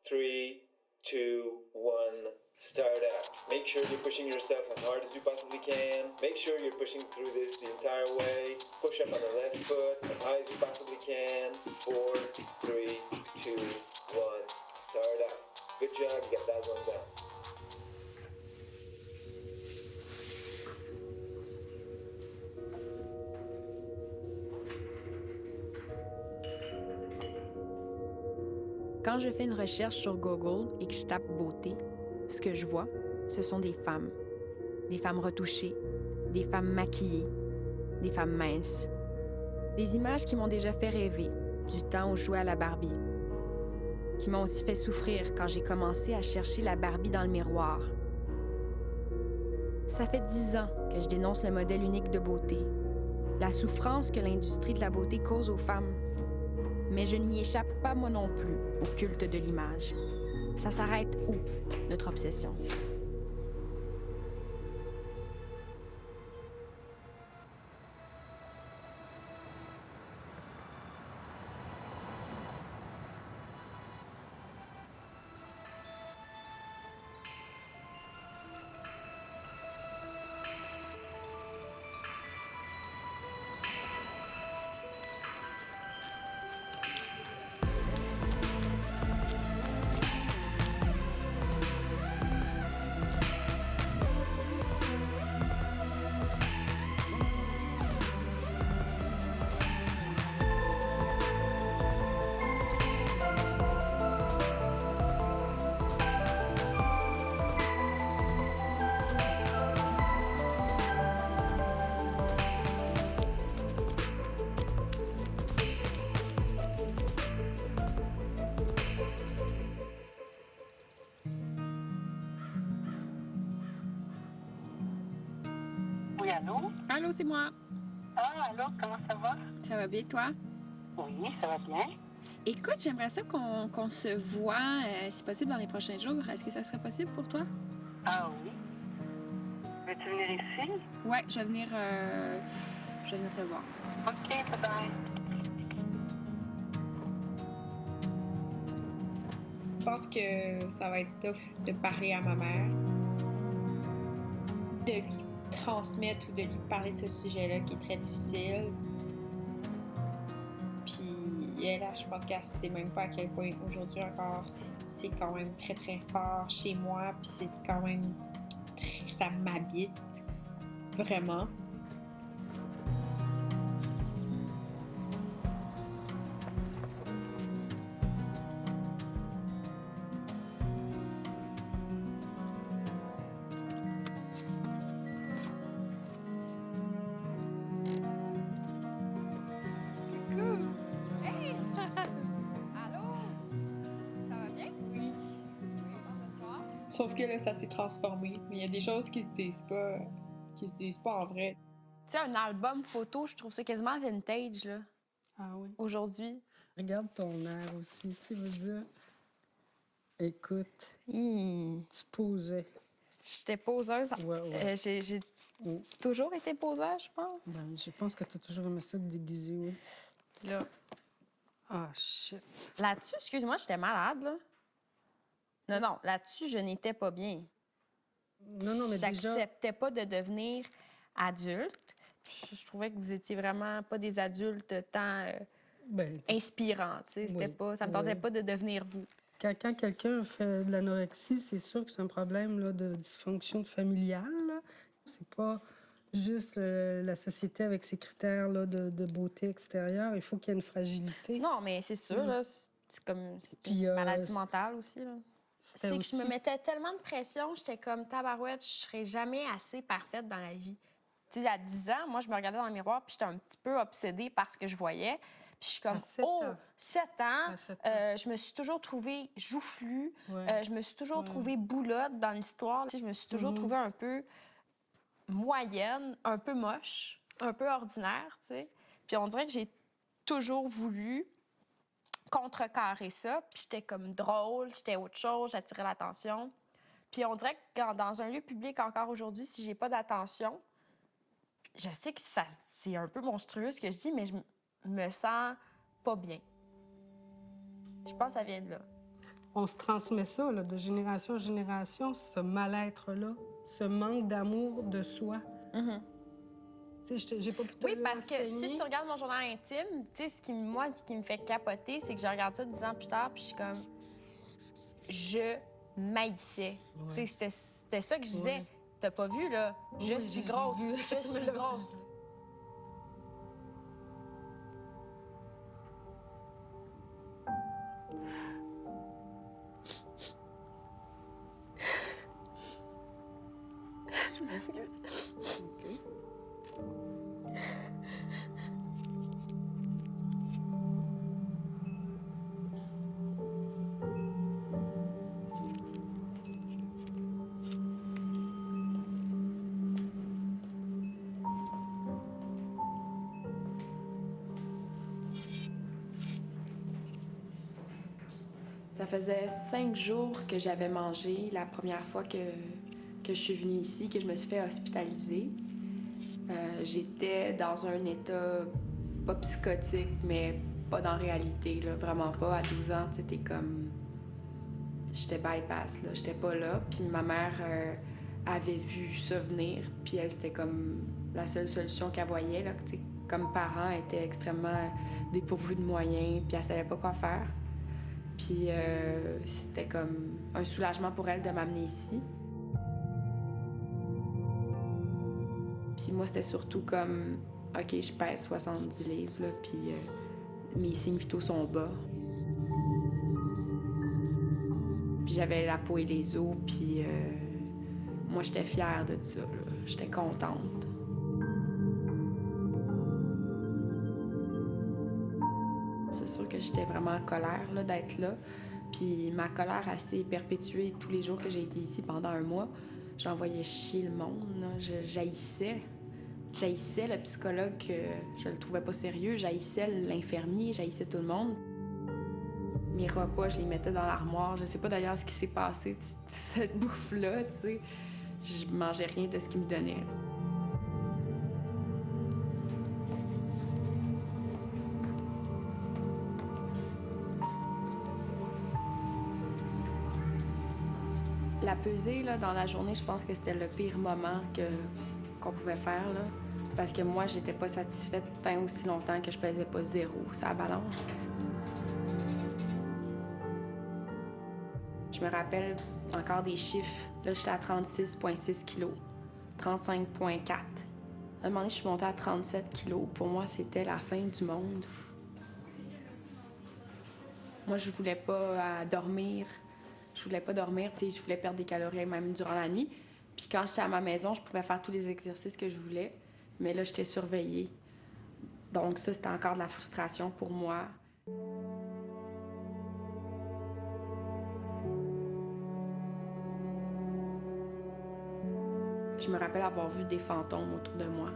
3, 2, 1, start out. Make sure you're pushing yourself as hard as you possibly can. Make sure you're pushing through this the entire way. Push up on the left foot as high as you possibly can. 4, 3, 2, 1, start out. Good job, you got that one down. Quand je fais une recherche sur Google et que je tape beauté, ce que je vois, ce sont des femmes. Des femmes retouchées, des femmes maquillées, des femmes minces. Des images qui m'ont déjà fait rêver, du temps où je jouais à la Barbie. Qui m'ont aussi fait souffrir quand j'ai commencé à chercher la Barbie dans le miroir. Ça fait 10 ans que je dénonce le modèle unique de beauté, la souffrance que l'industrie de la beauté cause aux femmes. Mais je n'y échappe pas moi non plus au culte de l'image. Ça s'arrête où, notre obsession? Oui, allô? Allô, c'est moi. Ah, allô, comment ça va? Ça va bien, toi? Oui, ça va bien. Écoute, j'aimerais ça qu'on se voit, si possible, dans les prochains jours. Est-ce que ça serait possible pour toi? Ah oui? Veux-tu venir ici? Ouais, je vais venir te voir. OK, bye-bye. Je pense que ça va être tough de parler à ma mère, de lui transmettre ou de lui parler de ce sujet-là qui est très difficile. Puis elle, je pense qu'elle sait même pas à quel point aujourd'hui encore c'est quand même très très fort chez moi, puis c'est quand même ça m'habite vraiment. Hey! Allô? Ça va bien? Oui. Sauf que là, ça s'est transformé. Mais il y a des choses qui se disent pas en vrai. Tu sais, un album photo, je trouve ça quasiment vintage, là, Ah oui. aujourd'hui. Regarde ton air aussi, tu veux dire. Écoute, tu posais. J'étais poseuse. Ouais, ouais. J'ai Mm. toujours été poseuse, je pense. Ben, je pense que tu as toujours aimé ça te déguiser, oui. Là. Ah, shit. Là-dessus, excuse-moi, j'étais malade, là. Non, là-dessus, je n'étais pas bien. Non, mais déjà... J'acceptais pas de devenir adulte. Je trouvais que vous étiez vraiment pas des adultes tant Ben, inspirants, tu sais. C'était Oui, pas, ça me tentait oui. pas de devenir vous. quand quelqu'un fait de l'anorexie, c'est sûr que c'est un problème là, de dysfonction familiale. Là. C'est pas juste la société avec ses critères là, de beauté extérieure. Il faut qu'il y ait une fragilité. Non, mais c'est sûr, là, c'est Puis, une maladie mentale aussi, là. C'était C'est que je me aussi- mettais tellement de pression, j'étais comme tabarouette, je serais jamais assez parfaite dans la vie. Tu sais, à 10 ans, moi, je me regardais dans le miroir, puis j'étais un petit peu obsédée par ce que je voyais. Puis je suis comme, À 7 oh, ans. 7 ans, À 7 ans. je me suis toujours trouvée joufflue, Ouais. je me suis toujours Ouais. trouvée boulotte dans l'histoire. Tu sais, je me suis toujours Mhm. trouvée un peu moyenne, un peu moche, un peu ordinaire, tu sais. Puis on dirait que j'ai toujours voulu contrecarrer ça, puis j'étais comme drôle, j'étais autre chose, j'attirais l'attention. Puis on dirait que dans un lieu public encore aujourd'hui, si j'ai pas d'attention, je sais que c'est un peu monstrueux ce que je dis, mais je me sens pas bien. Je pense que ça vient de là. on se transmet ça là, de génération en génération, ce mal-être-là, ce manque d'amour de soi. Tu sais, j'ai pas pu te Oui, parce que si l'enseigner. tu regardes mon journal intime, tu sais, ce qui me fait capoter, c'est que je regarde ça 10 ans plus tard, puis je suis comme... Je m'haïssais. Tu sais, c'était ça que je disais. Ouais. T'as pas vu, là? Je Oui, suis j'ai grosse. vu. Je Tu me suis l'as grosse. dit. Je m'excuse. OK. Ça faisait 5 jours que j'avais mangé la première fois que je suis venue ici, que je me suis fait hospitaliser. J'étais dans un état pas psychotique, mais pas dans la réalité, là, vraiment pas. À 12 ans, c'était comme... J'étais bypass, là, j'étais pas là. Puis ma mère avait vu ça venir, puis elle, c'était comme la seule solution qu'elle voyait, là, tu sais, comme parent, elle était extrêmement dépourvue de moyens, puis elle savait pas quoi faire. Puis c'était comme un soulagement pour elle de m'amener ici. Puis moi, c'était surtout comme, OK, je pèse 70 livres, là, puis mes signes vitaux sont bas. Puis j'avais la peau et les os, puis moi, j'étais fière de ça, là. J'étais contente. C'est sûr que j'étais vraiment en colère là, d'être là. Puis ma colère, elle s'est perpétuée tous les jours que j'ai été ici pendant un mois. J'envoyais chier le monde, là. J'haïssais. J'haïssais le psychologue, que je le trouvais pas sérieux. J'haïssais l'infirmier, j'haïssais tout le monde. Mes repas, je les mettais dans l'armoire. Je sais pas d'ailleurs ce qui s'est passé de cette bouffe-là, tu sais. Je mangeais rien de ce qu'il me donnait. La pesée, là, dans la journée, je pense que c'était le pire moment qu'on pouvait faire, là. Parce que moi, j'étais pas satisfaite tant aussi longtemps que je pesais pas 0 sur la balance. Je me rappelle encore des chiffres. Là, j'étais à 36,6 kilos, 35,4. À un moment donné, je suis montée à 37 kilos. Pour moi, c'était la fin du monde. Moi, je voulais pas dormir. Je voulais pas dormir, tu sais, je voulais perdre des calories même durant la nuit. Puis quand j'étais à ma maison, je pouvais faire tous les exercices que je voulais, mais là, j'étais surveillée. Donc ça, c'était encore de la frustration pour moi. Je me rappelle avoir vu des fantômes autour de moi.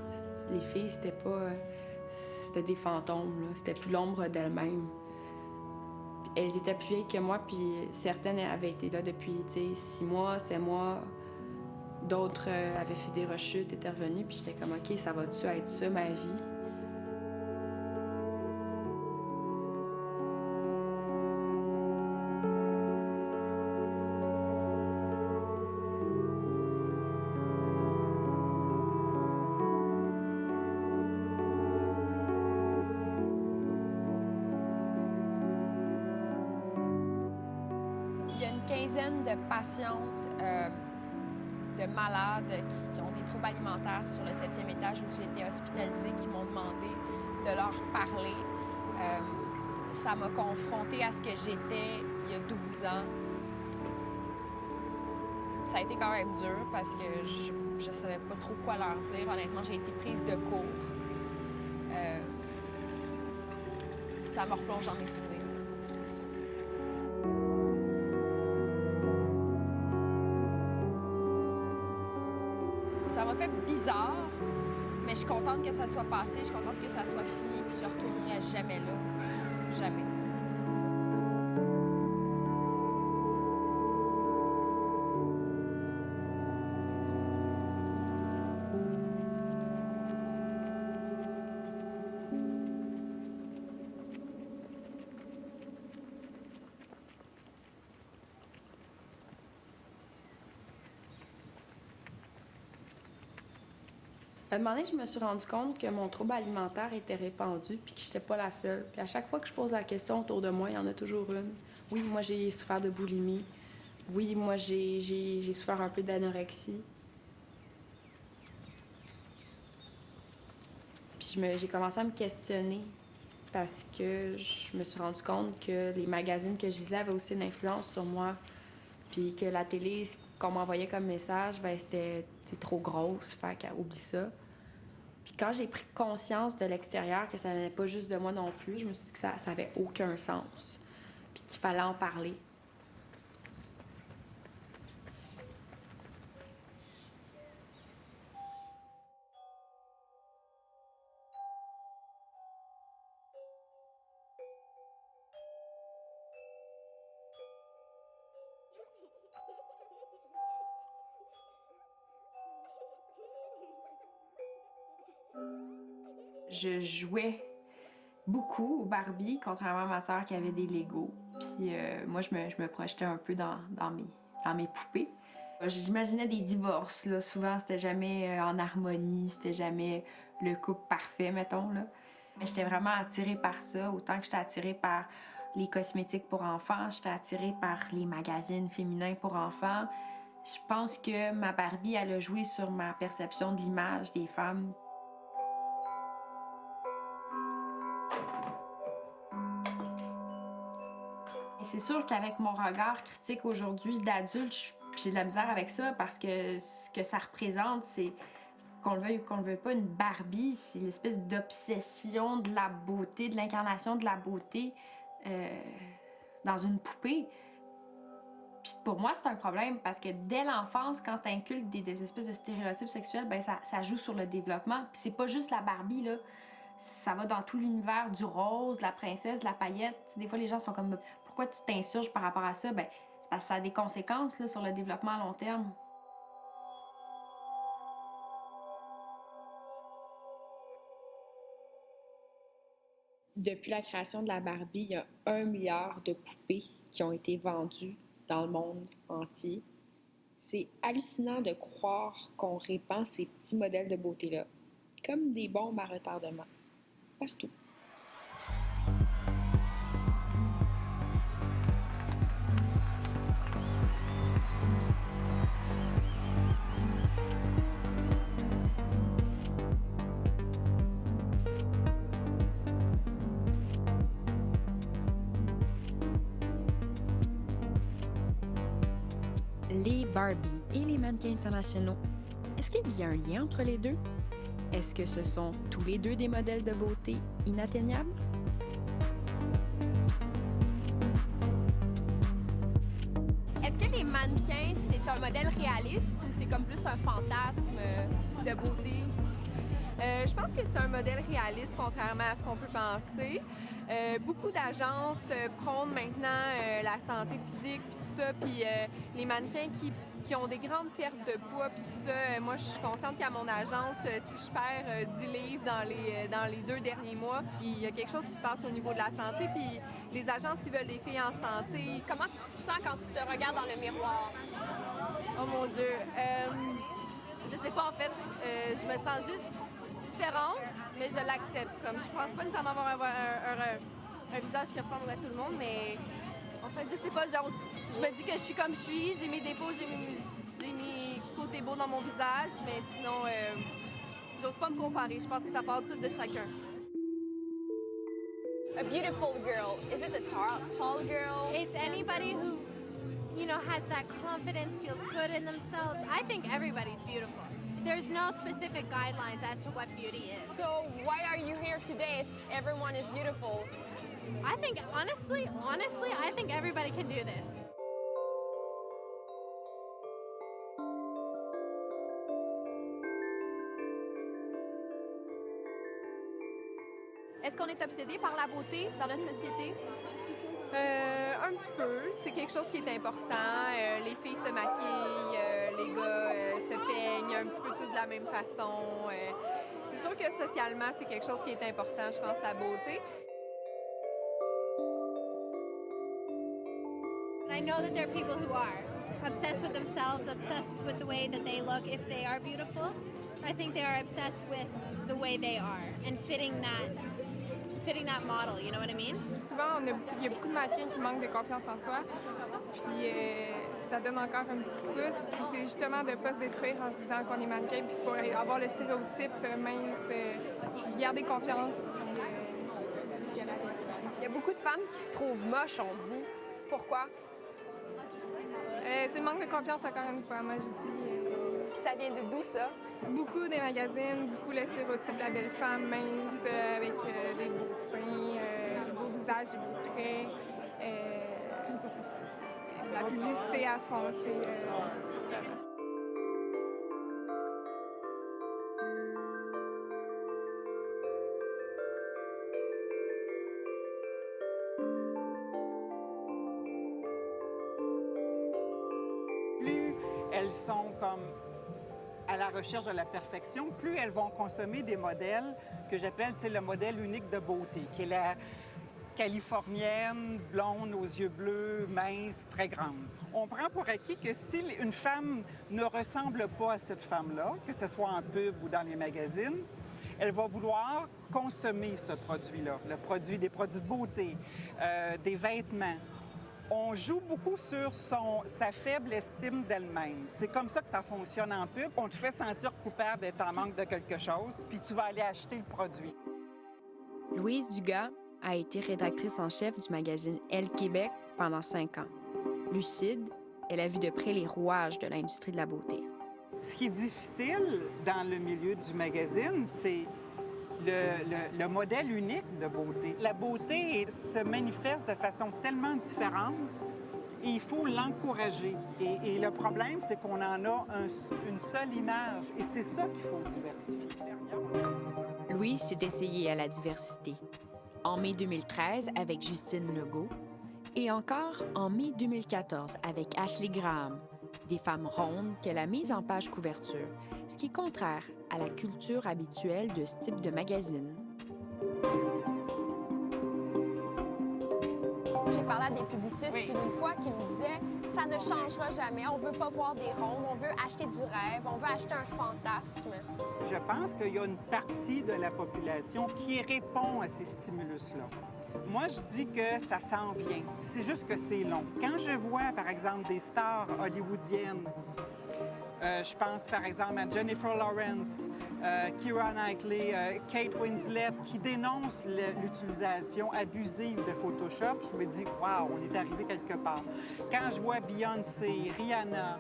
Les filles, c'était pas... C'était des fantômes, là. C'était plus l'ombre d'elles-mêmes. Elles étaient plus vieilles que moi, puis certaines avaient été là depuis 6 mois, 7 mois. D'autres avaient fait des rechutes, étaient revenues, puis j'étais comme, OK, ça va-tu être ça, ma vie? Il y a une quinzaine de patientes, de malades qui ont des troubles alimentaires sur le 7e étage où j'ai été hospitalisée, qui m'ont demandé de leur parler. Ça m'a confrontée à ce que j'étais il y a 12 ans. Ça a été quand même dur parce que je savais pas trop quoi leur dire. Honnêtement, j'ai été prise de court. Ça me replonge dans mes souvenirs, c'est sûr. Ça m'a fait bizarre, mais je suis contente que ça soit passé, je suis contente que ça soit fini, puis je retournerai jamais là. Jamais. À un moment donné, je me suis rendu compte que mon trouble alimentaire était répandu puis que j'étais pas la seule. Puis à chaque fois que je pose la question autour de moi, il y en a toujours une. Oui, moi, j'ai souffert de boulimie. Oui, moi, j'ai souffert un peu d'anorexie. Puis j'ai commencé à me questionner parce que je me suis rendu compte que les magazines que je lisais avaient aussi une influence sur moi. Puis que la télé, ce qu'on m'envoyait comme message, ben c'était « t'es trop grosse, fait qu'oublie ça ». Puis quand j'ai pris conscience de l'extérieur, que ça venait pas juste de moi non plus, je me suis dit que ça avait aucun sens. Puis qu'il fallait en parler. Je jouais beaucoup au Barbie, contrairement à ma sœur qui avait des Legos. Puis moi, je me projetais un peu dans mes poupées. J'imaginais des divorces, là. Souvent, c'était jamais en harmonie, c'était jamais le couple parfait, mettons, là. Mais j'étais vraiment attirée par ça, autant que j'étais attirée par les cosmétiques pour enfants, j'étais attirée par les magazines féminins pour enfants. Je pense que ma Barbie, elle a joué sur ma perception de l'image des femmes. Et c'est sûr qu'avec mon regard critique aujourd'hui d'adulte, j'ai de la misère avec ça parce que ce que ça représente, c'est qu'on le veuille ou qu'on le veuille pas, une Barbie, c'est l'espèce d'obsession de la beauté, de l'incarnation de la beauté dans une poupée. Puis pour moi, c'est un problème parce que dès l'enfance, quand t'inculques des espèces de stéréotypes sexuels, ben ça joue sur le développement. Puis c'est pas juste la Barbie, là. Ça va dans tout l'univers du rose, de la princesse, de la paillette. Des fois, les gens sont comme « Pourquoi tu t'insurges par rapport à ça? » Ben, c'est parce que ça a des conséquences là, sur le développement à long terme. Depuis la création de la Barbie, il y a 1 milliard de poupées qui ont été vendues dans le monde entier. C'est hallucinant de croire qu'on répand ces petits modèles de beauté-là, comme des bombes à retardement, partout. Les Barbie et les mannequins internationaux, est-ce qu'il y a un lien entre les deux? Est-ce que ce sont tous les deux des modèles de beauté inatteignables? Est-ce que les mannequins, c'est un modèle réaliste ou c'est comme plus un fantasme de beauté? Je pense que c'est un modèle réaliste, contrairement à ce qu'on peut penser. Beaucoup d'agences prônent maintenant la santé physique, puis tout ça, puis les mannequins qui ont des grandes pertes de poids, puis tout ça. Moi, je suis consciente qu'à mon agence, si je perds 10 livres dans les 2 derniers mois, il y a quelque chose qui se passe au niveau de la santé, puis les agences, ils veulent des filles en santé. Comment tu te sens quand tu te regardes dans le miroir? Oh mon Dieu! Je sais pas, en fait, je me sens juste différente, mais je l'accepte. Comme je pense pas nécessairement avoir un visage qui ressemble à tout le monde, mais en fait, je sais pas, genre, je me dis que je suis comme je suis, j'ai mes défauts, j'ai mes côtés beaux dans mon visage, mais sinon, j'ose pas me comparer. Je pense que ça part tout de chacun. A beautiful girl. Is it a tall girl? It's anybody who, has that confidence, feels good in themselves. I think everybody's beautiful. There's no specific guidelines as to what beauty is. So why are you here today if everyone is beautiful? I think, honestly, I think everybody can do this. Est-ce qu'on est obsédé par la beauté dans notre société? Un petit peu. C'est quelque chose qui est important. Les filles se maquillent, les gars se peignent un petit peu tous de la même façon. C'est sûr que socialement, c'est quelque chose qui est important, je pense, la beauté. And I know that there are people who are obsessed with themselves, obsessed with the way that they look if they are beautiful. I think they are obsessed with the way they are and fitting that model, you know what I mean? Souvent, il y a beaucoup de mannequins qui manquent de confiance en soi. Puis ça donne encore un petit coup de pouce. Puis c'est justement de ne pas se détruire en se disant qu'on est mannequin. Puis il faut avoir le stéréotype mince, garder confiance. Puis y aller avec ça. Il y a beaucoup de femmes qui se trouvent moches, on dit. Pourquoi? C'est le manque de confiance, encore une fois. Moi, je dis. Puis ça vient de d'où, ça? Beaucoup des magazines, beaucoup le stéréotype de la belle femme mince, avec des beaux seins, des beaux visages, des beaux traits. C'est la publicité à fond, c'est ça. Plus elles sont comme à la recherche de la perfection, plus elles vont consommer des modèles que j'appelle, c'est le modèle unique de beauté, qui est la californienne, blonde, aux yeux bleus, mince, très grande. On prend pour acquis que si une femme ne ressemble pas à cette femme-là, que ce soit en pub ou dans les magazines, elle va vouloir consommer ce produit-là, des produits de beauté, des vêtements. On joue beaucoup sur sa faible estime d'elle-même. C'est comme ça que ça fonctionne en pub. On te fait sentir coupable d'être en manque de quelque chose, puis tu vas aller acheter le produit. Louise Dugas a été rédactrice en chef du magazine Elle Québec pendant 5 ans. Lucide, elle a vu de près les rouages de l'industrie de la beauté. Ce qui est difficile dans le milieu du magazine, c'est le modèle unique de beauté. La beauté se manifeste de façon tellement différente et il faut l'encourager. Et le problème, c'est qu'on en a une seule image et c'est ça qu'il faut diversifier. Louise s'est essayée à la diversité. En mai 2013 avec Justine Legault et encore en mai 2014 avec Ashley Graham, des femmes rondes qu'elle a mises en page couverture, ce qui est contraire à la culture habituelle de ce type de magazine. J'ai parlé à des publicistes plus d'une fois qui me disaient « ça ne changera jamais, on veut pas voir des rondes, on veut acheter du rêve, on veut acheter un fantasme ». Je pense qu'il y a une partie de la population qui répond à ces stimulus-là. Moi, je dis que ça s'en vient. C'est juste que c'est long. Quand je vois, par exemple, des stars hollywoodiennes, je pense, par exemple, à Jennifer Lawrence, Keira Knightley, Kate Winslet, qui dénoncent l'utilisation abusive de Photoshop, je me dis « wow, on est arrivé quelque part ». Quand je vois Beyoncé, Rihanna,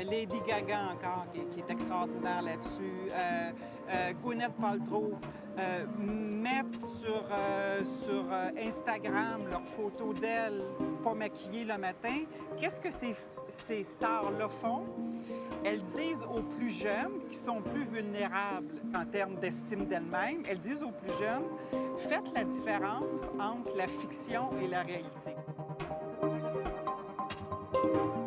Lady Gaga encore, qui est extraordinaire là-dessus, Gwyneth Paltrow, mettre sur Instagram leurs photos d'elles pas maquillées le matin, qu'est-ce que ces stars-là font? Elles disent aux plus jeunes, qui sont plus vulnérables en termes d'estime d'elles-mêmes, elles disent aux plus jeunes, faites la différence entre la fiction et la réalité.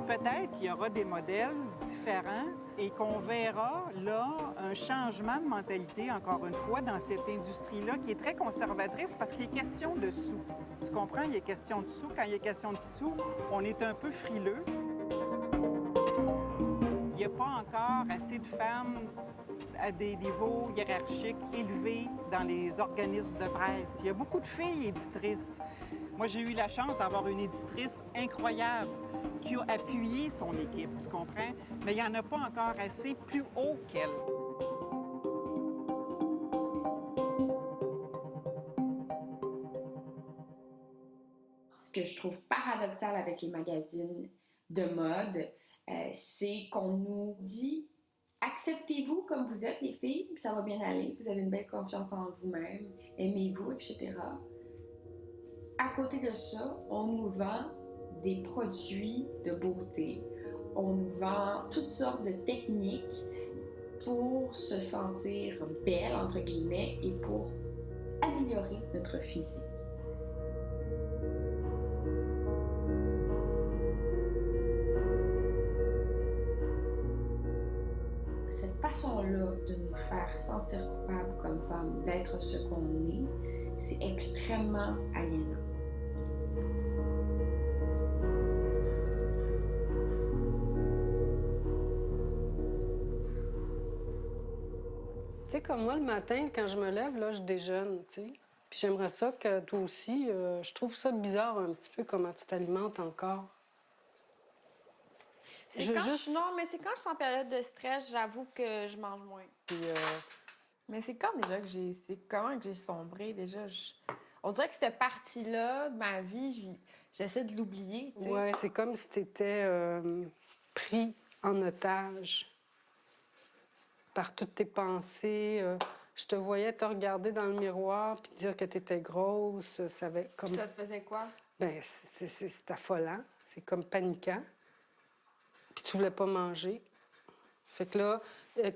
Peut-être qu'il y aura des modèles différents et qu'on verra là un changement de mentalité, encore une fois, dans cette industrie-là qui est très conservatrice parce qu'il est question de sous. Tu comprends? Il est question de sous. Quand il est question de sous, on est un peu frileux. Il n'y a pas encore assez de femmes à des niveaux hiérarchiques élevés dans les organismes de presse. Il y a beaucoup de filles éditrices. Moi, j'ai eu la chance d'avoir une éditrice incroyable qui a appuyé son équipe, tu comprends? Mais il n'y en a pas encore assez plus haut qu'elle. Ce que je trouve paradoxal avec les magazines de mode, c'est qu'on nous dit « acceptez-vous comme vous êtes, les filles, puis ça va bien aller, vous avez une belle confiance en vous-même, aimez-vous, etc. » À côté de ça, on nous vend des produits de beauté. On nous vend toutes sortes de techniques pour se sentir belle, entre guillemets, et pour améliorer notre physique. Cette façon-là de nous faire sentir coupables comme femmes, d'être ce qu'on est, c'est extrêmement aliénant. Tu sais, comme moi, le matin, quand je me lève, là, je déjeune, tu sais. Puis j'aimerais ça que toi aussi, je trouve ça bizarre un petit peu comment tu t'alimentes encore. C'est Je quand juste- Non, mais c'est quand je suis en période de stress, j'avoue que je mange moins. Puis, Mais c'est quand déjà que j'ai... C'est comment que j'ai sombré, déjà? On dirait que cette partie-là de ma vie, j'essaie de l'oublier, tu sais. ouais, c'est comme si tu étais pris en otage par toutes tes pensées. Je te voyais te regarder dans le miroir puis dire que tu étais grosse. Ça avait comme... Puis ça te faisait quoi? Ben, c'est affolant. C'est comme paniquant. Puis tu voulais pas manger. Fait que là,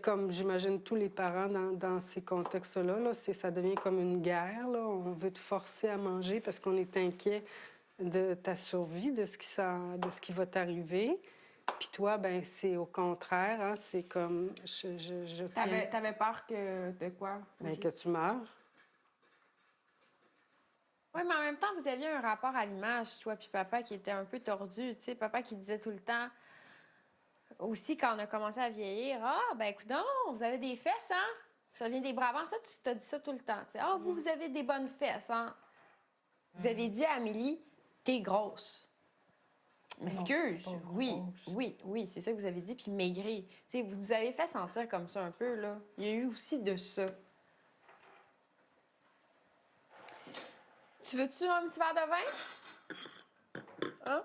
comme j'imagine tous les parents dans ces contextes-là, là, ça devient comme une guerre. Là. On veut te forcer à manger parce qu'on est inquiet de ta survie, de ce qui va t'arriver. Puis toi, ben c'est au contraire. Hein, c'est comme, je tiens... T'avais peur de quoi? Ben, que tu meurs. Oui, mais en même temps, vous aviez un rapport à l'image, toi puis papa, qui était un peu tordu. Tu sais, papa qui disait tout le temps, aussi quand on a commencé à vieillir, « Ah, ben écoute, vous avez des fesses, hein? Ça vient des Brabants. » Ça, tu t'as dit ça tout le temps. Tu sais, « Ah, vous avez des bonnes fesses, hein? » Vous avez dit à Amélie, « T'es grosse. » Excuse, oui, c'est ça que vous avez dit, puis maigri. Tu sais, vous nous avez fait sentir comme ça un peu, là. Il y a eu aussi de ça. Tu veux-tu un petit verre de vin? Hein?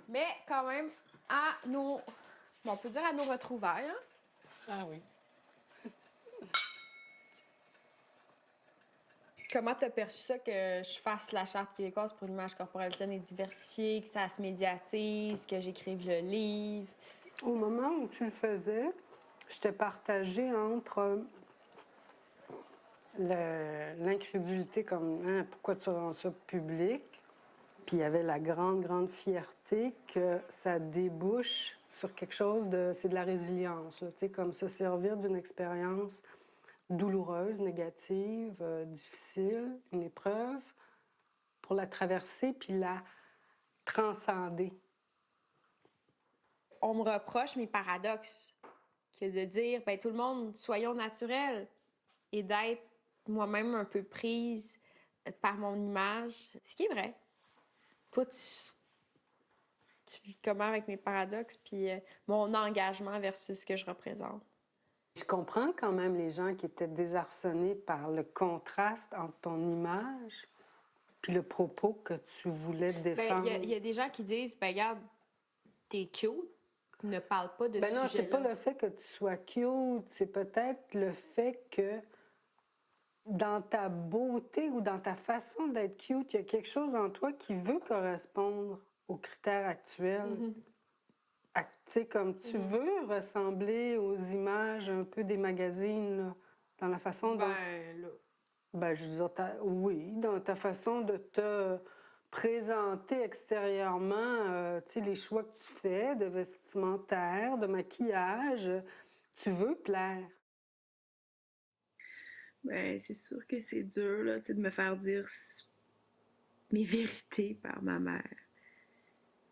Mais quand même, on peut dire à nos retrouvailles, hein? Ah oui. Comment t'as perçu ça que je fasse la Charte québécoise pour une image corporelle saine et diversifiée, que ça se médiatise, que j'écrive le livre? Au moment où tu le faisais, j'étais partagée entre l'incrédulité comme hein, pourquoi tu rends ça public, puis il y avait la grande, grande fierté que ça débouche sur quelque chose de... C'est de la résilience, tu sais, comme se servir d'une expérience douloureuse, négative, difficile, une épreuve, pour la traverser puis la transcender. On me reproche mes paradoxes, que de dire, ben tout le monde, soyons naturels, et d'être moi-même un peu prise par mon image, ce qui est vrai. Toi, tu vis comment avec mes paradoxes, puis mon engagement versus ce que je représente? Je comprends quand même les gens qui étaient désarçonnés par le contraste entre ton image puis le propos que tu voulais défendre. Il y a des gens qui disent, ben regarde, t'es cute, ne parle pas de ce sujet-là. Non, c'est pas le fait que tu sois cute, c'est peut-être le fait que dans ta beauté ou dans ta façon d'être cute, il y a quelque chose en toi qui veut correspondre aux critères actuels. Mm-hmm. Tu sais, comme tu veux ressembler aux images un peu des magazines, là, dans la façon dont... Ben, je veux dire, oui, dans ta façon de te présenter extérieurement, tu sais, les choix que tu fais de vestimentaire, de maquillage, tu veux plaire. Ben, c'est sûr que c'est dur, là, tu sais, de me faire dire mes vérités par ma mère.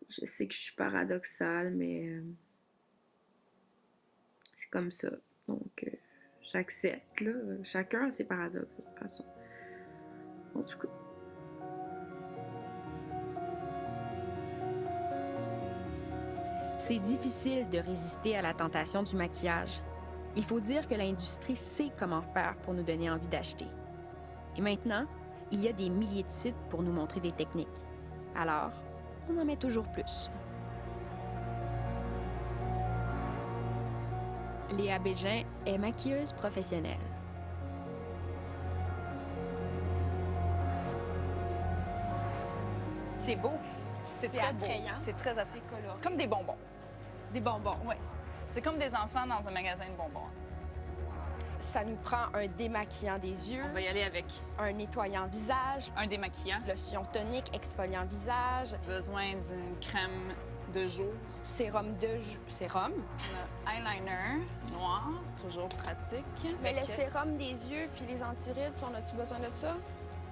Je sais que je suis paradoxale, mais c'est comme ça. Donc, j'accepte, là. Chacun a ses paradoxes, de toute façon. En tout cas. C'est difficile de résister à la tentation du maquillage. Il faut dire que l'industrie sait comment faire pour nous donner envie d'acheter. Et maintenant, il y a des milliers de sites pour nous montrer des techniques. Alors, on en met toujours plus. Léa Bégin est maquilleuse professionnelle. C'est beau. C'est très attrayant. beau. C'est très C'est coloré. comme des bonbons. Des bonbons. Oui. C'est comme des enfants dans un magasin de bonbons. Ça nous prend un démaquillant des yeux, On va y aller avec un nettoyant visage, un démaquillant, lotion tonique, exfoliant visage, besoin d'une crème de jour, sérum de sérum. le eyeliner noir, toujours pratique. Mais le avec sérum des yeux puis les antirides, on a-tu besoin de ça?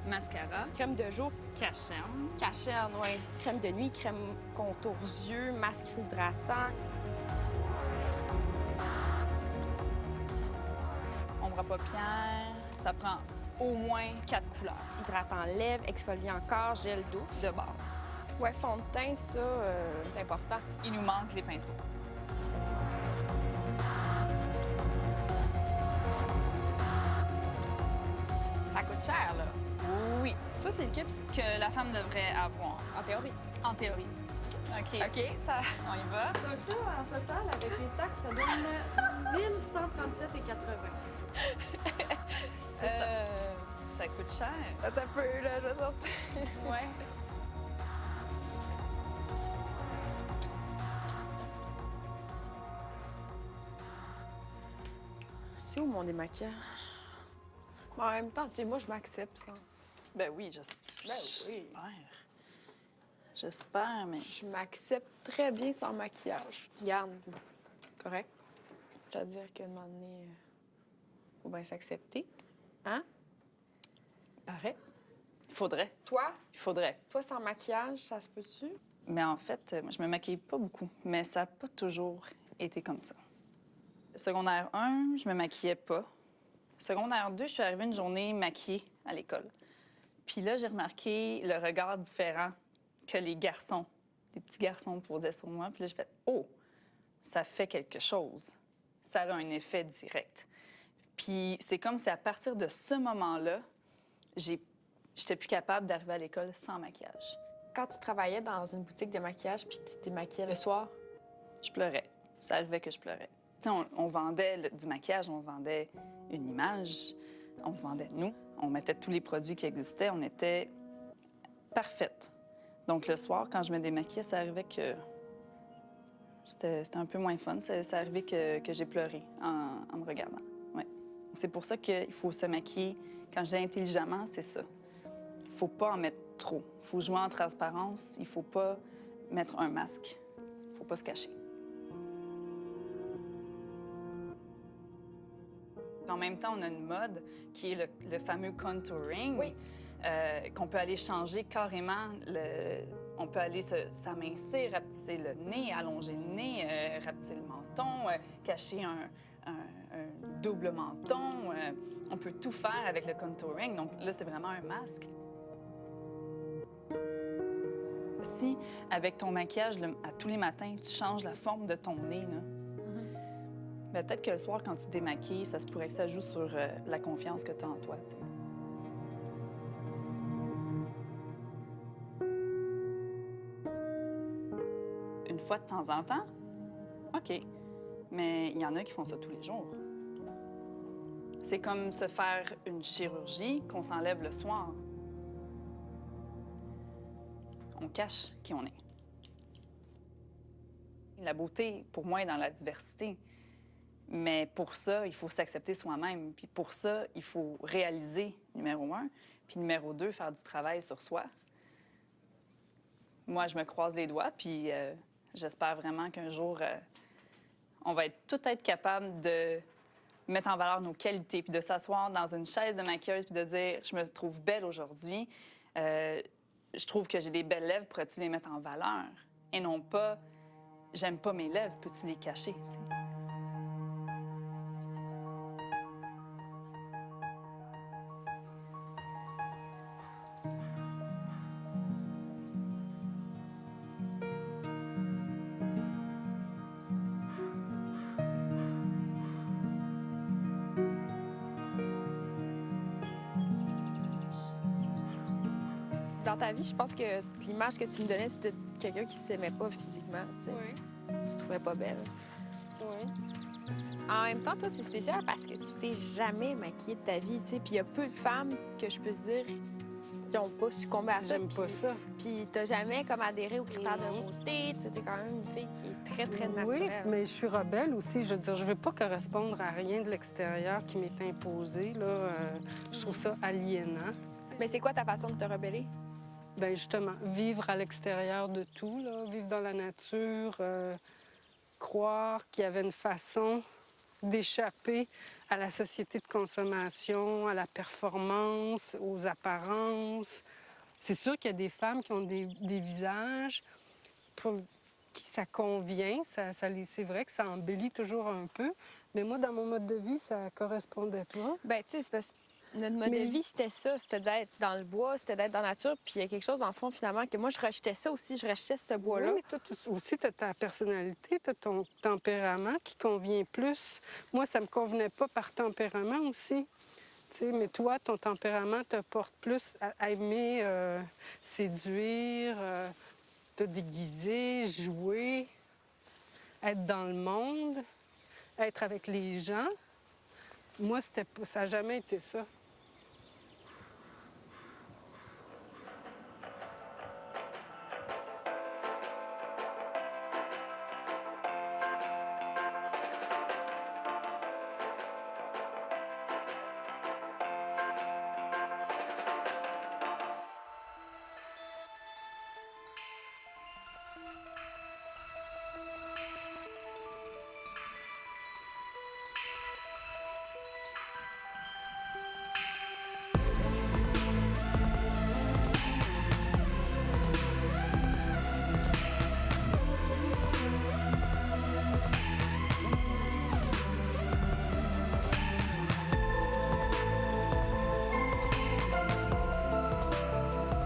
mascara, Crème de jour, cacherne, cacherne, oui. Crème de nuit, crème contour yeux, masque hydratant. à paupières, ça prend au moins 4 couleurs Hydratant lèvres, exfoliant corps, gel douche. de base. Ouais, fond de teint, ça, c'est important. Il nous manque les pinceaux. Ça coûte cher, là. Oui, Ça, c'est le kit que la femme devrait avoir, en théorie. en théorie. OK, OK, ça... on y va. Donc là, en total, avec les taxes, ça donne 1137,80. C'est ça. Ça coûte cher. Attends un peu, là, je vais sortir. Ouais. C'est où mon démaquillage? Mais en même temps, tu sais, moi, je m'accepte ça. Ben oui, j'espère. J'espère, mais... Je m'accepte très bien sans maquillage. Regarde, correct. C'est-à-dire qu'à un moment donné, faut bien s'accepter. Hein? Paraît. Il faudrait. Toi? Il faudrait. Toi, sans maquillage, ça se peut-tu? Mais en fait, moi, je me maquille pas beaucoup, mais ça n'a pas toujours été comme ça. Secondaire 1, je me maquillais pas. Secondaire 2, je suis arrivée une journée maquillée à l'école. Puis là, j'ai remarqué le regard différent que les garçons, les petits garçons posaient sur moi. Puis là, j'ai fait « Oh, ça fait quelque chose. Ça a un effet direct. » Puis c'est comme si à partir de ce moment-là, j'étais plus capable d'arriver à l'école sans maquillage. Quand tu travaillais dans une boutique de maquillage puis tu t'es maquillée le soir? Je pleurais. Ça arrivait que je pleurais. Tu sais, on vendait du maquillage, on vendait une image, on se vendait nous. On mettait tous les produits qui existaient, on était parfaites. Donc le soir, quand je me démaquillais, ça arrivait que c'était un peu moins fun. Ça arrivait que j'ai pleuré en me regardant. Ouais. C'est pour ça qu'il faut se maquiller. Quand je dis intelligemment, c'est ça. Il faut pas en mettre trop. Il faut jouer en transparence. Il faut pas mettre un masque. Il faut pas se cacher. En même temps, on a une mode qui est le fameux contouring, oui. Qu'on peut aller changer carrément. On peut aller s'amincir, rapetisser le nez, allonger le nez, rapetisser le menton, cacher un double menton. On peut tout faire avec le contouring. Donc là, c'est vraiment un masque. Si, avec ton maquillage, à tous les matins, tu changes la forme de ton nez, là, ben, peut-être que le soir, quand tu te démaquilles, ça se pourrait que ça joue sur la confiance que tu as en toi. T'sais. Une fois de temps en temps, OK. Mais il y en a qui font ça tous les jours. C'est comme se faire une chirurgie qu'on s'enlève le soir. On cache qui on est. La beauté, pour moi, est dans la diversité. Mais pour ça, il faut s'accepter soi-même. Puis pour ça, il faut réaliser, numéro 1. Puis numéro 2, faire du travail sur soi. Moi, je me croise les doigts, puis j'espère vraiment qu'un jour, on va tout être capable de mettre en valeur nos qualités, puis de s'asseoir dans une chaise de maquilleuse, puis de dire « Je me trouve belle aujourd'hui. Je trouve que j'ai des belles lèvres, pourrais-tu les mettre en valeur? » Et non pas « J'aime pas mes lèvres, peux-tu les cacher? » t'sais. Dans ta vie, je pense que l'image que tu me donnais, c'était quelqu'un qui s'aimait pas physiquement, tu sais. Oui. Tu te trouvais pas belle. Oui. En même temps, toi, c'est spécial parce que tu t'es jamais maquillée de ta vie, tu sais. Puis il y a peu de femmes que je peux se dire qui n'ont pas succombé à ça. J'aime pas ça. Puis t'as jamais comme adhéré aux critères de beauté. Tu sais, t'es quand même une fille qui est très, très naturelle. Oui, mais je suis rebelle aussi. Je veux dire, je veux pas correspondre à rien de l'extérieur qui m'est imposé, là. Je trouve ça aliénant. Mais c'est quoi ta façon de te rebeller? Bien, justement, vivre à l'extérieur de tout, là, vivre dans la nature, croire qu'il y avait une façon d'échapper à la société de consommation, à la performance, aux apparences. C'est sûr qu'il y a des femmes qui ont des visages qui ça convient. C'est vrai que ça embellit toujours un peu. Mais moi, dans mon mode de vie, ça correspondait pas. Ben, tu sais, c'est parce que notre mode Mais- de vie, c'était ça. C'était d'être dans le bois, c'était d'être dans la nature. Puis il y a quelque chose, dans le fond, finalement, que moi, je rejetais ça aussi. Je rejetais ce bois-là. Oui, mais toi aussi, tu as ta personnalité, tu as ton tempérament qui convient plus. Moi, ça me convenait pas par tempérament aussi. Tu sais, mais toi, ton tempérament te porte plus à aimer séduire, te déguiser, jouer, être dans le monde, être avec les gens. Moi, ça n'a jamais été ça.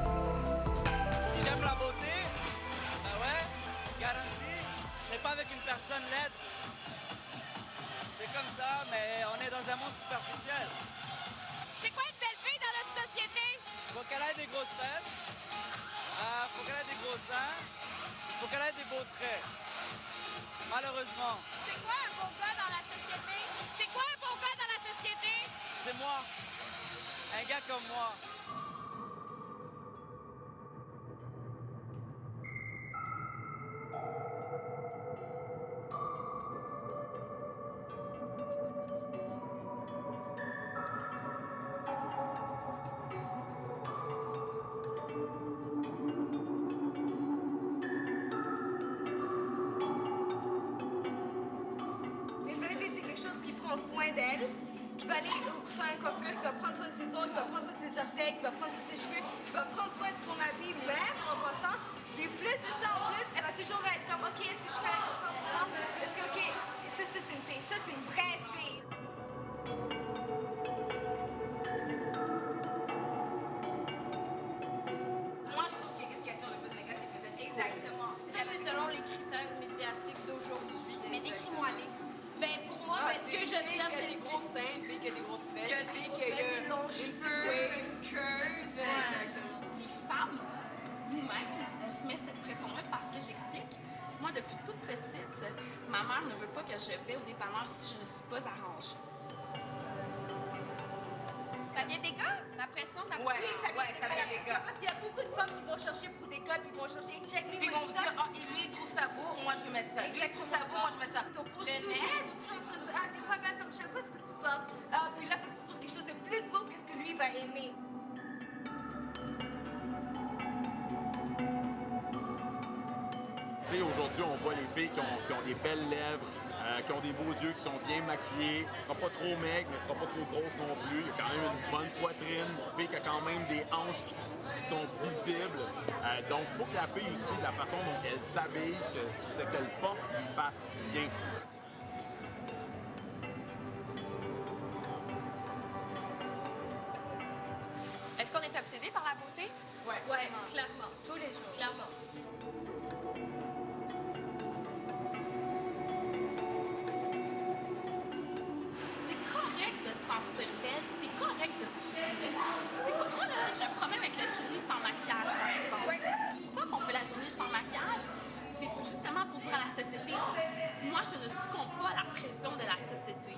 Si j'aime la beauté, ben ouais, garanti, je serai pas avec une personne laide. C'est comme ça, mais on est dans un monde superficiel. C'est quoi une belle fille dans notre société? Faut qu'elle ait des grosses fesses, faut qu'elle ait des gros seins, faut qu'elle ait des beaux traits. Malheureusement, C'est quoi un beau gars dans la société? C'est quoi un beau gars dans la société? c'est moi. Un gars comme moi. Une vraie fille, c'est quelque chose qui prend soin d'elle, qui va aller au sein d'un coiffeur, qui va prendre soin de ses ongles, qui va prendre soin de ses orteils, qui va prendre soin de ses cheveux, qui va prendre soin de son habit même en passant. Puis plus de ça en plus, elle va toujours être comme, OK, est-ce que je suis correcte pour ça? Est-ce que, OK, ça c'est une fille, ça c'est une vraie fille. Moi, je trouve que qu'est-ce qui attire le plus les gars, c'est peut-être exactement. Ça, c'est selon les critères médiatiques d'aujourd'hui. Mais décris-moi-les. Ben, pour moi, Ah, ce que j'observe, c'est les gros seins. Une fille qui a des grosses fesses. Il y a des grosses fesses, des longs cheveux, des curves. Les femmes, nous-mêmes, on se met cette pression-là parce que j'explique. Moi, depuis toute petite, ma mère ne veut pas que je vais au dépanneur si je ne suis pas arrangée. Ça vient des gars? La pression de la Oui, ça vient des gars. Parce qu'il y a beaucoup de femmes qui vont chercher pour des gars, puis ils vont chercher, check lui, puis ils vont vous dire, oh, lui, il trouve ça beau, moi, je vais mettre ça. Lui, il trouve ça beau, moi, je vais mettre ça. T'opposes toujours, ah, t'es pas bien comme, j'aime pas ce que tu penses. Ah, puis là, faut que tu trouves quelque chose de plus beau que ce que lui va aimer. Tu sais, aujourd'hui, on voit les filles qui ont des belles lèvres, qui ont des beaux yeux, qui sont bien maquillées. Ce sera pas trop maigre, mais ce sera pas trop grosse non plus. Il y a quand même une bonne poitrine. Une fille qui a quand même des hanches qui sont visibles. Donc, il faut que la fille aussi, de la façon dont elle s'habille, que ce qu'elle porte lui fasse bien. Est-ce qu'on est obsédé par la beauté? Ouais, Clairement. Tous les jours. Clairement. C'est correct de se sentir belle, puis c'est correct de se trouver. C'est quoi? Moi, là, j'ai un problème avec la journée sans maquillage, par exemple. Pourquoi qu'on fait la journée sans maquillage? C'est justement pour dire à la société, moi, je ne succombe pas à la pression de la société.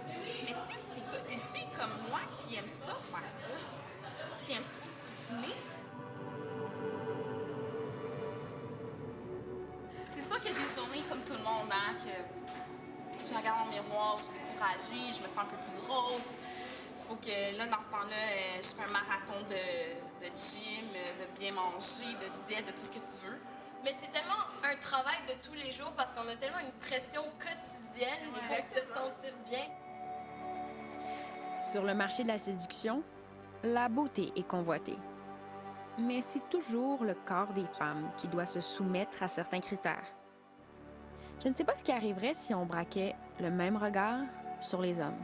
Mais si t'es une fille comme moi qui aime ça, faire ça, qui aime ça se pouponner, c'est sûr qu'il y a des journées comme tout le monde, hein, que je me regarde dans le miroir, je suis découragée, je me sens un peu plus grosse. Il faut que, là, dans ce temps-là, je fais un marathon de gym, de bien manger, de diète, de tout ce que tu veux. Mais c'est tellement un travail de tous les jours parce qu'on a tellement une pression quotidienne pour se sentir bien. Sur le marché de la séduction, la beauté est convoitée. Mais c'est toujours le corps des femmes qui doit se soumettre à certains critères. Je ne sais pas ce qui arriverait si on braquait le même regard sur les hommes.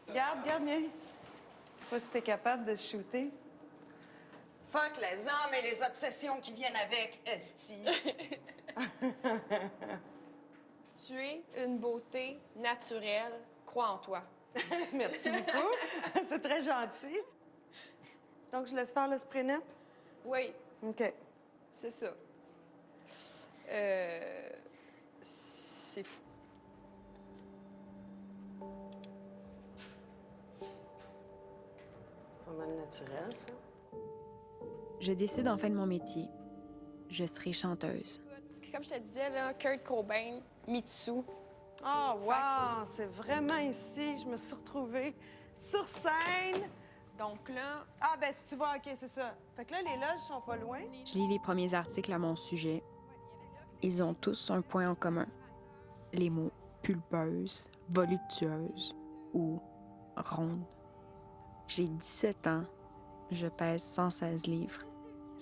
Regarde bien. Pas si t'es capable de shooter. Fuck les hommes et les obsessions qui viennent avec, esti. Tu es une beauté naturelle. Crois en toi. Merci beaucoup. C'est très gentil. Donc, je laisse faire le spray net? Oui. OK. C'est ça. C'est fou. Pas mal naturel, ça. Je décide en fin de mon métier. Je serai chanteuse. Comme je te disais, là, Kurt Cobain, Mitsu. Oh, wow! C'est vraiment ici. Je me suis retrouvée sur scène. Donc là... Ah, ben si tu vois, OK, c'est ça. Fait que là, les loges sont pas loin. Je lis les premiers articles à mon sujet. Ils ont tous un point en commun. Les mots pulpeuse, voluptueuse ou ronde. J'ai 17 ans. Je pèse 116 livres.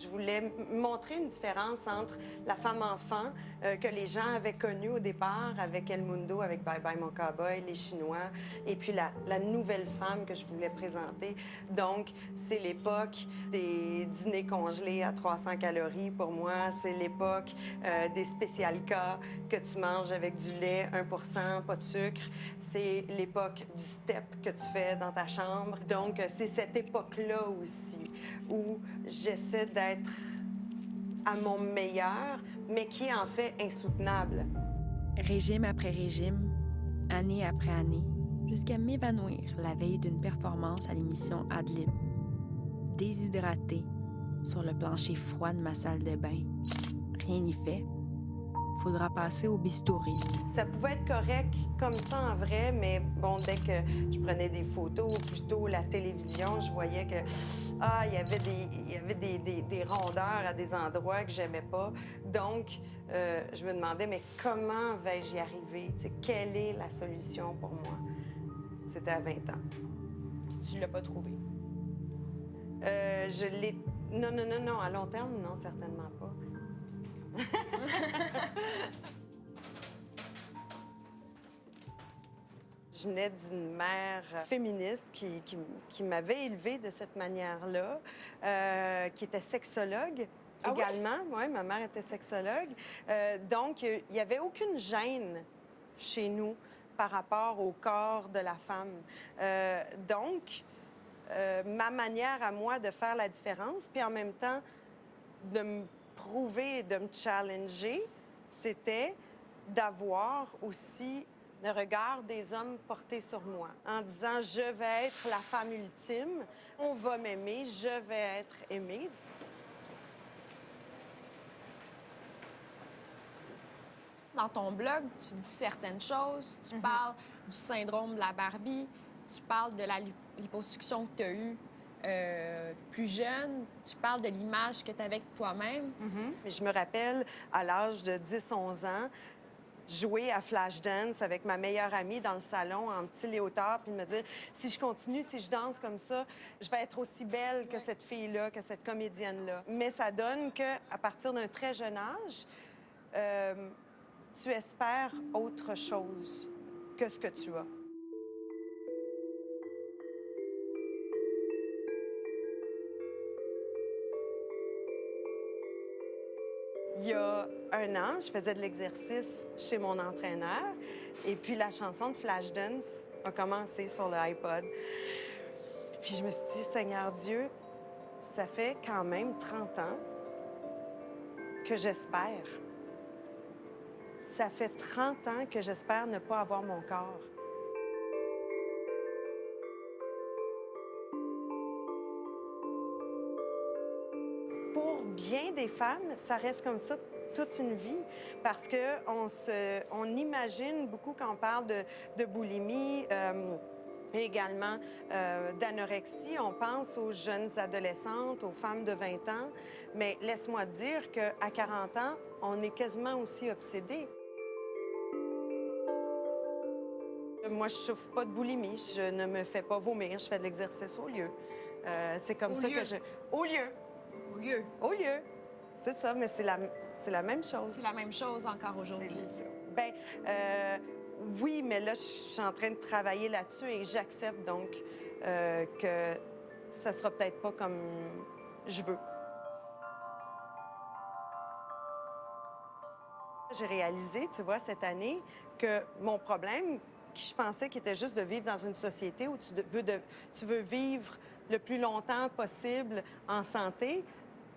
Je voulais montrer une différence entre la femme-enfant que les gens avaient connue au départ avec El Mundo, avec Bye Bye Mon Cowboy, les Chinois, et puis la nouvelle femme que je voulais présenter. Donc, c'est l'époque des dîners congelés à 300 calories pour moi. C'est l'époque des spécial cas que tu manges avec du lait 1%, pas de sucre. C'est l'époque du step que tu fais dans ta chambre. Donc, c'est cette époque-là aussi où j'essaie d'être à mon meilleur, mais qui est en fait insoutenable. Régime après régime, année après année, jusqu'à m'évanouir la veille d'une performance à l'émission Ad-Lib. Déshydratée, sur le plancher froid de ma salle de bain. Rien n'y fait. Faudra passer au bistouri. Ça pouvait être correct comme ça en vrai, mais bon, dès que je prenais des photos, ou plutôt la télévision, je voyais que il y avait des rondeurs à des endroits que j'aimais pas. Donc, je me demandais, mais comment vais-je y arriver? T'sais, quelle est la solution pour moi? C'était à 20 ans. Puis tu l'as pas trouvé? Je l'ai... Non, à long terme, non, certainement pas. Je venais d'une mère féministe qui m'avait élevée de cette manière-là, qui était sexologue également. Oui, ma mère était sexologue. Donc, il n'y avait aucune gêne chez nous par rapport au corps de la femme. Donc, ma manière à moi de faire la différence, puis en même temps de me prouver et de me challenger, c'était d'avoir aussi le regard des hommes porté sur moi, en disant « Je vais être la femme ultime, on va m'aimer, je vais être aimée ». Dans ton blog, tu dis certaines choses. Tu parles du syndrome de la Barbie. Tu parles de la liposuction que tu as eue plus jeune. Tu parles de l'image que tu avais de toi-même. Je me rappelle, à l'âge de 10-11 ans, jouer à Flashdance avec ma meilleure amie dans le salon en petit léotard, puis de me dire, si je continue, si je danse comme ça, je vais être aussi belle que cette fille-là, que cette comédienne-là. Mais ça donne qu'à partir d'un très jeune âge, tu espères autre chose que ce que tu as. Il y a un an, je faisais de l'exercice chez mon entraîneur et puis la chanson de Flashdance a commencé sur le iPod. Puis je me suis dit, Seigneur Dieu, ça fait quand même 30 ans que j'espère. Ça fait 30 ans que j'espère ne pas avoir mon corps. Pour bien des femmes, ça reste comme ça toute une vie parce qu'on imagine beaucoup quand on parle de boulimie, Et également d'anorexie. On pense aux jeunes adolescentes, aux femmes de 20 ans. Mais laisse-moi te dire qu'à 40 ans, on est quasiment aussi obsédé. Moi, je souffre pas de boulimie. Je ne me fais pas vomir. Je fais de l'exercice au lieu. C'est comme ça que je... Au lieu. Au lieu. Au lieu. C'est ça, mais c'est la même chose. C'est la même chose encore aujourd'hui. Bien, oui, mais là, je suis en train de travailler là-dessus et j'accepte donc que ça sera peut-être pas comme je veux. J'ai réalisé, tu vois, cette année, que mon problème, je pensais qu'il était juste de vivre dans une société où tu veux vivre le plus longtemps possible en santé,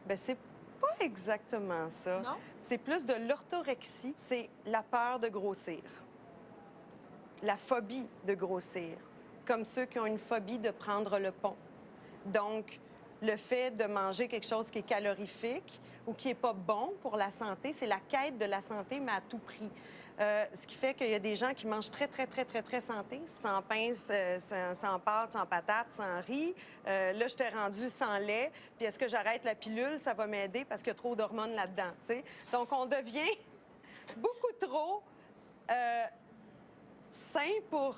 bien, c'est pas exactement ça. Non? C'est plus de l'orthorexie, c'est la peur de grossir, la phobie de grossir, comme ceux qui ont une phobie de prendre le pont. Donc, le fait de manger quelque chose qui est calorifique ou qui n'est pas bon pour la santé, c'est la quête de la santé, mais à tout prix. Ce qui fait qu'il y a des gens qui mangent très santé, sans pain, sans pâtes, sans patates, sans riz. Là, je t'ai rendu sans lait. Puis est-ce que j'arrête la pilule? Ça va m'aider parce qu'il y a trop d'hormones là-dedans, tu sais. Donc, on devient beaucoup trop sain pour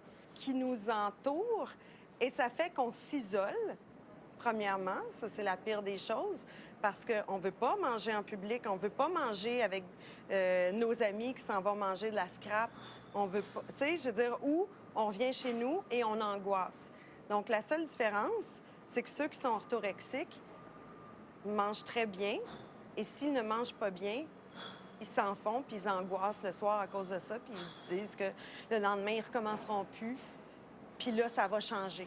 ce qui nous entoure et ça fait qu'on s'isole. Premièrement, ça, c'est la pire des choses, parce qu'on ne veut pas manger en public, on ne veut pas manger avec nos amis qui s'en vont manger de la scrap. On veut pas, tu sais, je veux dire, ou on vient chez nous et on angoisse. Donc, la seule différence, c'est que ceux qui sont orthorexiques mangent très bien, et s'ils ne mangent pas bien, ils s'en font, puis ils angoissent le soir à cause de ça, puis ils se disent que le lendemain, ils ne recommenceront plus, puis là, ça va changer.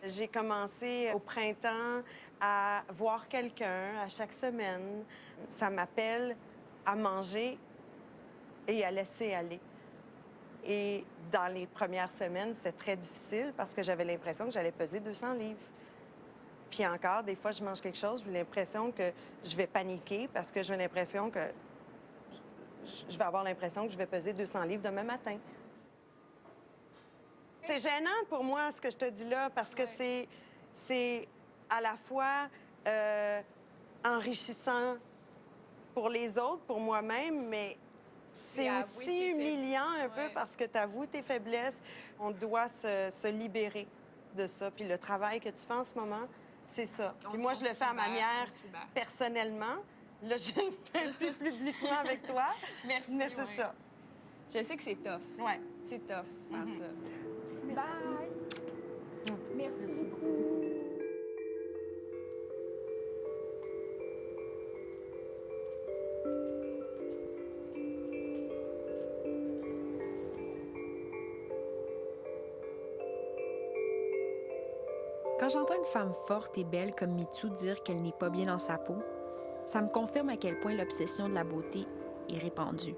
J'ai commencé au printemps à voir quelqu'un à chaque semaine. Ça m'appelle à manger et à laisser aller. Et dans les premières semaines, c'était très difficile parce que j'avais l'impression que j'allais peser 200 livres. Puis encore, des fois, je mange quelque chose, j'ai l'impression que je vais paniquer parce que j'ai l'impression que je vais avoir l'impression que je vais peser 200 livres demain matin. C'est gênant pour moi, ce que je te dis là, parce que c'est à la fois enrichissant pour les autres, pour moi-même, mais c'est aussi humiliant un peu parce que tu avoues tes faiblesses. On doit se libérer de ça. Puis le travail que tu fais en ce moment, c'est ça. Puis moi, je le fais à ma manière personnellement. Là, je le fais plus publiquement avec toi. Merci. Mais c'est ça. Je sais que c'est tough. Ouais. C'est tough faire ça. Bye! Merci beaucoup. Quand j'entends une femme forte et belle comme Mitsou dire qu'elle n'est pas bien dans sa peau, ça me confirme à quel point l'obsession de la beauté est répandue.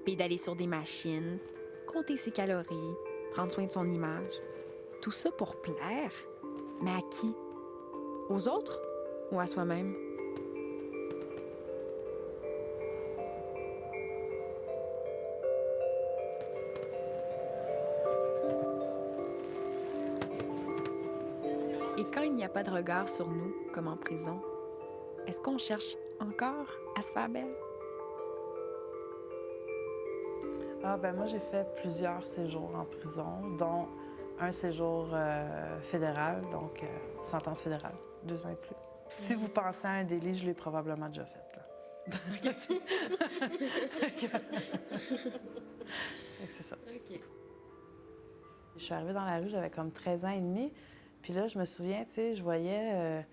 Pédaler sur des machines, compter ses calories, prendre soin de son image. Tout ça pour plaire? Mais à qui? Aux autres ou à soi-même? Et quand il n'y a pas de regard sur nous, comme en prison, est-ce qu'on cherche encore à se faire belle? Moi, j'ai fait plusieurs séjours en prison, dont un séjour fédéral, donc sentence fédérale, 2 ans et plus. Si vous pensez à un délit, je l'ai probablement déjà fait, là. C'est ça. OK. Je suis arrivée dans la rue, j'avais comme 13 ans et demi. Puis là, je me souviens, tu sais, je voyais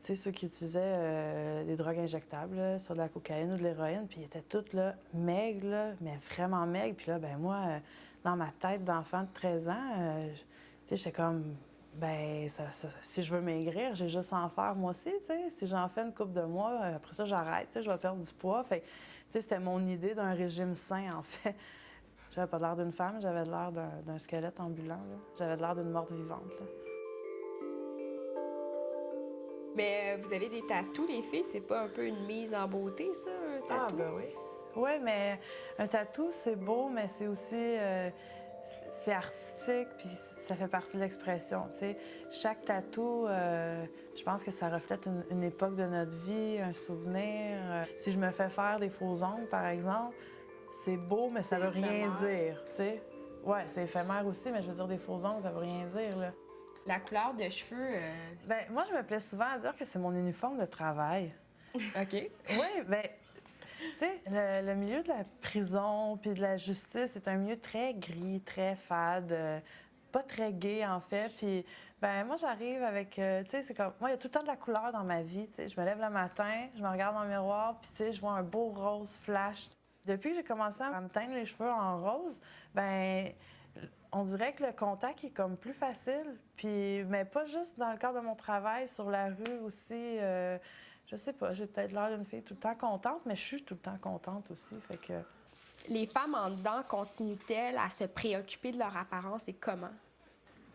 ceux qui utilisaient des drogues injectables, là, sur de la cocaïne ou de l'héroïne, puis ils étaient tous là, maigres, là, mais vraiment maigres. Puis là, ben moi, dans ma tête d'enfant de 13 ans, tu sais, j'étais comme, ben si je veux maigrir, j'ai juste à en faire moi aussi, tu sais. Si j'en fais une couple de mois, après ça, j'arrête, tu sais, je vais perdre du poids. Fait tu sais, c'était mon idée d'un régime sain, en fait. J'avais pas l'air d'une femme, j'avais l'air d'un squelette ambulant, là. J'avais l'air d'une morte vivante, là. Mais vous avez des tatous, les filles? C'est pas un peu une mise en beauté, ça, un tatou? Ah, ben oui. Oui, mais un tatou, c'est beau, mais c'est aussi... c'est artistique, puis ça fait partie de l'expression, tu sais. Chaque tatou, je pense que ça reflète une époque de notre vie, un souvenir. Si je me fais faire des faux ongles, par exemple, c'est beau, mais ça veut rien dire, tu sais. Ouais, c'est éphémère aussi, mais je veux dire, des faux ongles, ça veut rien dire, là. La couleur de cheveux... Ben, moi, je me plais souvent à dire que c'est mon uniforme de travail. OK. Oui, bien, tu sais, le milieu de la prison puis de la justice est un milieu très gris, très fade, pas très gai, en fait. Puis, ben moi, j'arrive avec, tu sais, c'est comme, moi, il y a tout le temps de la couleur dans ma vie, tu sais. Je me lève le matin, je me regarde dans le miroir, puis, tu sais, je vois un beau rose flash. Depuis que j'ai commencé à me teindre les cheveux en rose, ben on dirait que le contact est comme plus facile. Puis, mais pas juste dans le cadre de mon travail, sur la rue aussi. Je sais pas, j'ai peut-être l'air d'une fille tout le temps contente, mais je suis tout le temps contente aussi, fait que... Les femmes en dedans continuent-elles à se préoccuper de leur apparence et comment?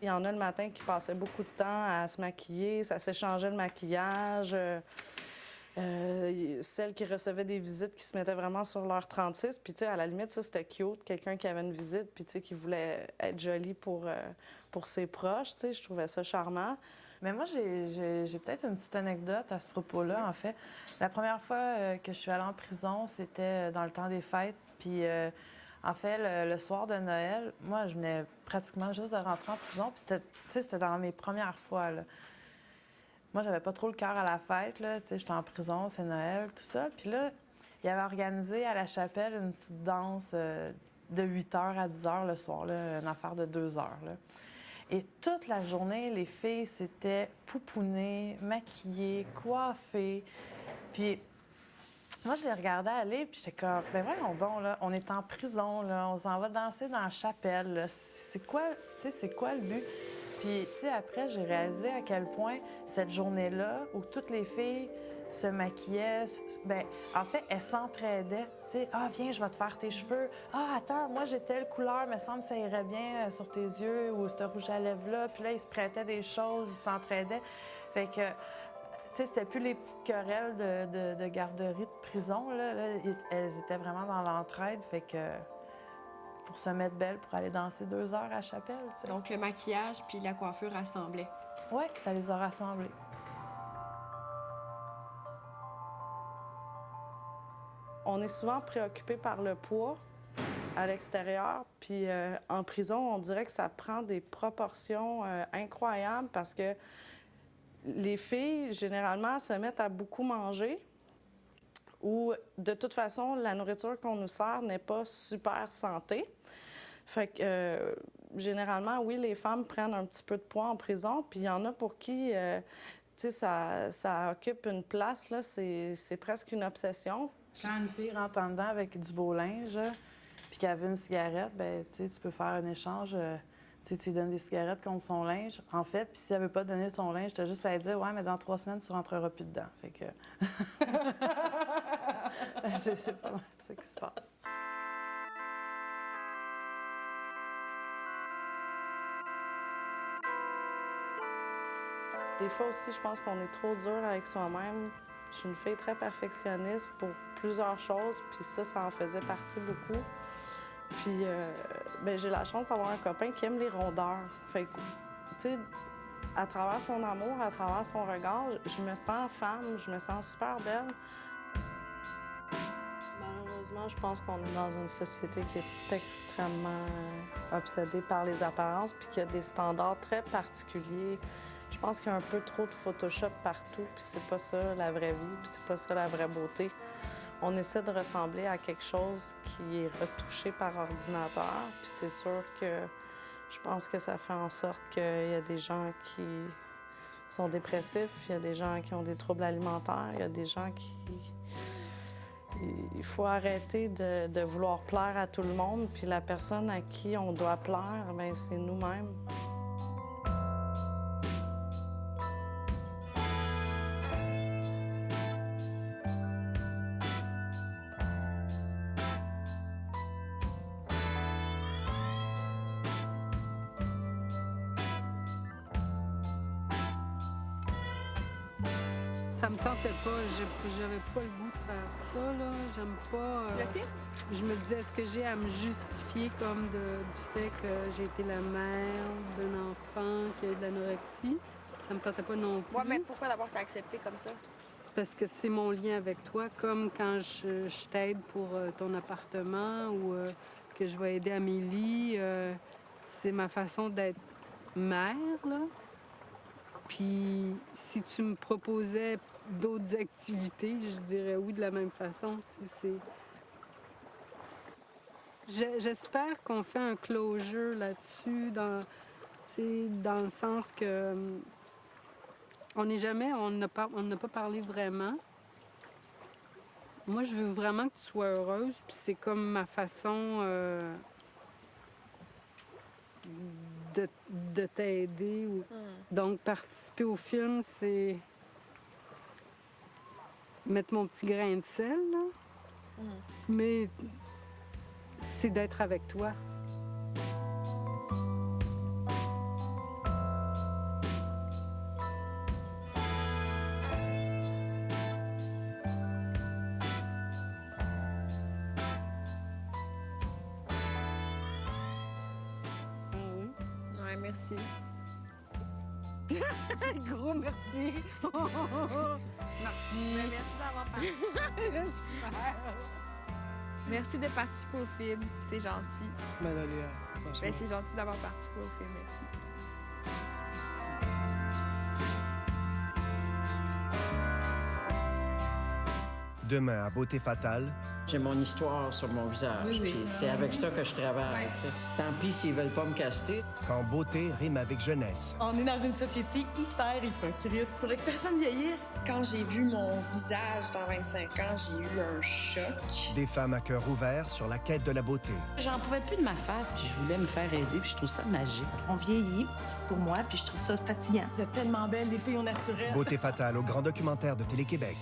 Il y en a le matin qui passaient beaucoup de temps à se maquiller, ça s'échangeait le maquillage. Celles qui recevaient des visites qui se mettaient vraiment sur leur 36. Puis, tu sais, à la limite, ça, c'était cute, quelqu'un qui avait une visite, puis, tu sais, qui voulait être jolie pour ses proches, tu sais, je trouvais ça charmant. Mais moi, j'ai peut-être une petite anecdote à ce propos-là, en fait. La première fois que je suis allée en prison, c'était dans le temps des fêtes. Puis, en fait, le soir de Noël, moi, je venais pratiquement juste de rentrer en prison. Puis, c'était dans mes premières fois, là. Moi, j'avais pas trop le cœur à la fête, là. Tu sais, j'étais en prison, c'est Noël, tout ça. Puis là, il avait organisé à la chapelle une petite danse de 8h à 10h le soir, là, une affaire de 2 heures, là. Et toute la journée, les filles s'étaient poupounées, maquillées, coiffées. Puis moi, je les regardais aller, puis j'étais comme, ben voyons donc, là, on est en prison, là, on s'en va danser dans la chapelle, là. C'est quoi le but? Puis, tu sais, après, j'ai réalisé à quel point cette journée-là, où toutes les filles se maquillaient, bien, en fait, elles s'entraidaient. Tu sais, « Ah, viens, je vais te faire tes cheveux. Ah, attends, moi, j'ai telle couleur, me semble que ça irait bien sur tes yeux, ou ce rouge à lèvres-là. » Puis là, ils se prêtaient des choses, ils s'entraidaient. Fait que, tu sais, c'était plus les petites querelles de garderie de prison, là. Elles étaient vraiment dans l'entraide, fait que... pour se mettre belle, pour aller danser 2 heures à la chapelle. T'sais. Donc, le maquillage puis la coiffure rassemblaient. Oui, ça les a rassemblés. On est souvent préoccupé par le poids à l'extérieur, puis en prison, on dirait que ça prend des proportions incroyables parce que les filles, généralement, se mettent à beaucoup manger ou, de toute façon, la nourriture qu'on nous sert n'est pas super santé. Fait que, généralement, oui, les femmes prennent un petit peu de poids en prison, puis il y en a pour qui, tu sais, ça occupe une place, là, c'est presque une obsession. Quand une fille rentre en dedans avec du beau linge, puis qu'elle veut une cigarette, bien, tu sais, tu peux faire un échange. Tu sais, tu lui donnes des cigarettes contre son linge. En fait, puis si elle veut pas donner son linge, tu as juste à dire « Ouais, mais dans 3 semaines, tu rentreras plus dedans. » Fait que... c'est pas ça qui se passe. Des fois aussi, je pense qu'on est trop dur avec soi-même. Je suis une fille très perfectionniste pour plusieurs choses, puis ça en faisait partie beaucoup. Puis, ben, j'ai la chance d'avoir un copain qui aime les rondeurs. Fait que, tu sais, à travers son amour, à travers son regard, je me sens femme, je me sens super belle. Malheureusement, je pense qu'on est dans une société qui est extrêmement obsédée par les apparences, puis qu'il y a des standards très particuliers. Je pense qu'il y a un peu trop de Photoshop partout, puis c'est pas ça la vraie vie, puis c'est pas ça la vraie beauté. On essaie de ressembler à quelque chose qui est retouché par ordinateur, puis c'est sûr que je pense que ça fait en sorte qu'il y a des gens qui sont dépressifs, il y a des gens qui ont des troubles alimentaires, il y a des gens qui... Il faut arrêter de vouloir plaire à tout le monde, puis la personne à qui on doit plaire, bien, c'est nous-mêmes. Ça me tentait pas. J'avais pas le goût de faire ça, là. J'aime pas... Je me disais, est-ce que j'ai à me justifier comme du fait que j'ai été la mère d'un enfant qui a eu de l'anorexie? Ça me tentait pas non plus. Ouais, mais pourquoi d'abord t'as accepté comme ça? Parce que c'est mon lien avec toi, comme quand je t'aide pour ton appartement ou que je vais aider Amélie. C'est ma façon d'être mère, là. Puis si tu me proposais d'autres activités, je dirais oui de la même façon. J'espère qu'on fait un closure là-dessus, dans le sens que on n'a pas parlé vraiment. Moi, je veux vraiment que tu sois heureuse, puis c'est comme ma façon de t'aider. Donc, participer au film, c'est mettre mon petit grain de sel, là. Mais c'est d'être avec toi. Ouais, merci. Gros merci. Merci. Mais merci d'avoir participé. Merci de participer au film. C'est gentil. Ben, c'est gentil d'avoir participé au film. Merci. Demain, à Beauté Fatale. J'ai mon histoire sur mon visage, puis c'est avec ça que je travaille. T'sais. Tant pis s'ils veulent pas me caster. Quand beauté rime avec jeunesse. On est dans une société hyper hypocrite. Faudrait que personne vieillisse. Quand j'ai vu mon visage dans 25 ans, j'ai eu un choc. Des femmes à cœur ouvert sur la quête de la beauté. J'en pouvais plus de ma face, puis je voulais me faire aider, puis je trouve ça magique. On vieillit, pour moi, puis je trouve ça fatigant. Vous êtes tellement belles, des filles au naturel. Beauté Fatale au Grand Documentaire de Télé-Québec.